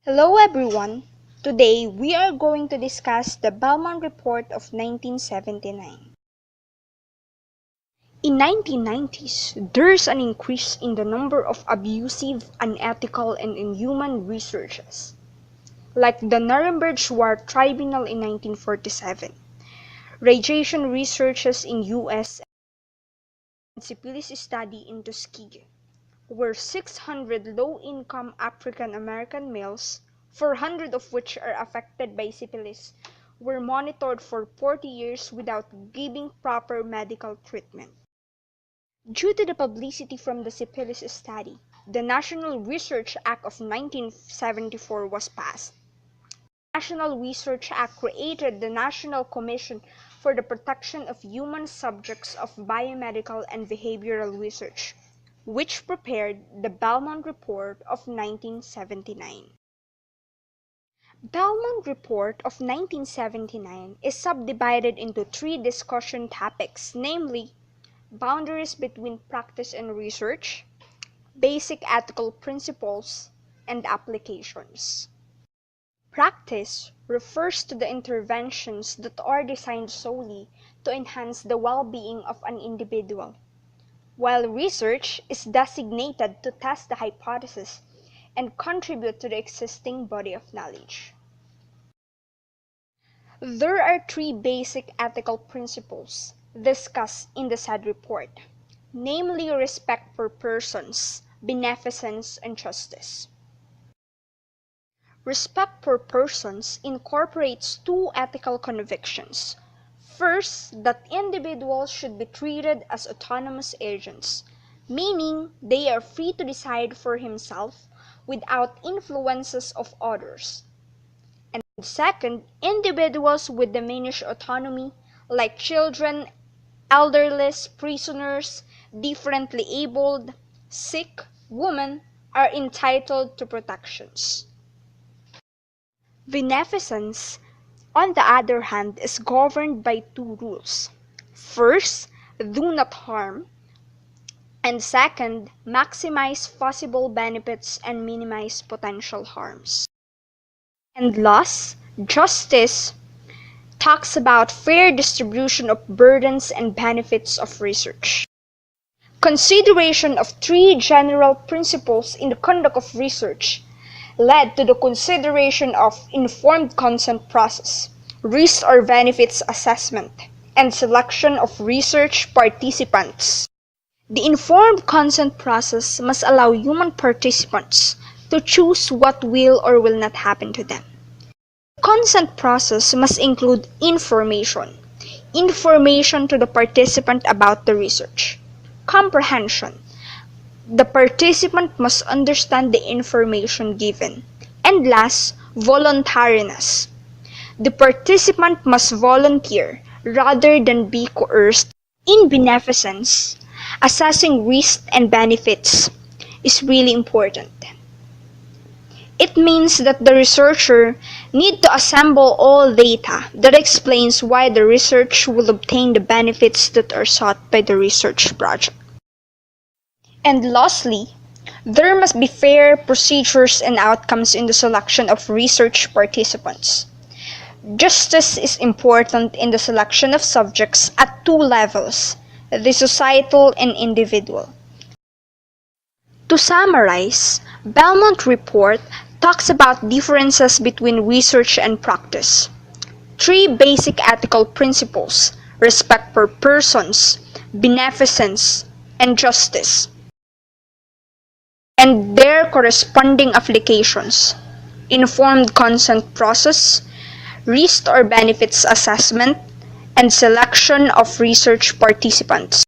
Hello everyone. Today we are going to discuss the Belmont Report of 1979. In 1990s, there's an increase in the number of abusive, unethical, and inhuman researches, like the Nuremberg War Tribunal in 1947, radiation researches in US, and syphilis study in Tuskegee, where 600 low-income African American males, 400 of which are affected by syphilis, were monitored for 40 years without giving proper medical treatment. Due to the publicity from the syphilis study, the National Research Act of 1974 was passed. The National Research Act created the National Commission for the Protection of Human Subjects of Biomedical and Behavioral Research, which prepared the Belmont Report of 1979. Belmont Report of 1979 is subdivided into three discussion topics, namely boundaries between practice and research, basic ethical principles, and applications. Practice refers to the interventions that are designed solely to enhance the well-being of an individual, while research is designated to test the hypothesis and contribute to the existing body of knowledge. There are three basic ethical principles discussed in the said report, namely respect for persons, beneficence, and justice. Respect for persons incorporates two ethical convictions. First, that individuals should be treated as autonomous agents, meaning they are free to decide for himself without influences of others. And second, individuals with diminished autonomy, like children, elderly, prisoners, differently abled, sick, women, are entitled to protections. Beneficence, on the other hand, is governed by two rules. First, do not harm, and second, maximize possible benefits and minimize potential harms. And last, justice talks about fair distribution of burdens and benefits of research. Consideration of three general principles in the conduct of research led to the consideration of informed consent process, risk or benefits assessment, and selection of research participants. The informed consent process must allow human participants to choose what will or will not happen to them. The consent process must include information to the participant about the research, comprehension. The participant must understand the information given. And last, voluntariness. The participant must volunteer rather than be coerced. In beneficence, assessing risks and benefits is really important. It means that the researcher needs to assemble all data that explains why the research will obtain the benefits that are sought by the research project. And lastly, there must be fair procedures and outcomes in the selection of research participants. Justice is important in the selection of subjects at two levels, the societal and individual. To summarize, Belmont Report talks about differences between research and practice. Three basic ethical principles: respect for persons, beneficence, and justice, and their corresponding applications: informed consent process, risk or benefits assessment, and selection of research participants.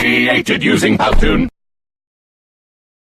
Created using Powtoon.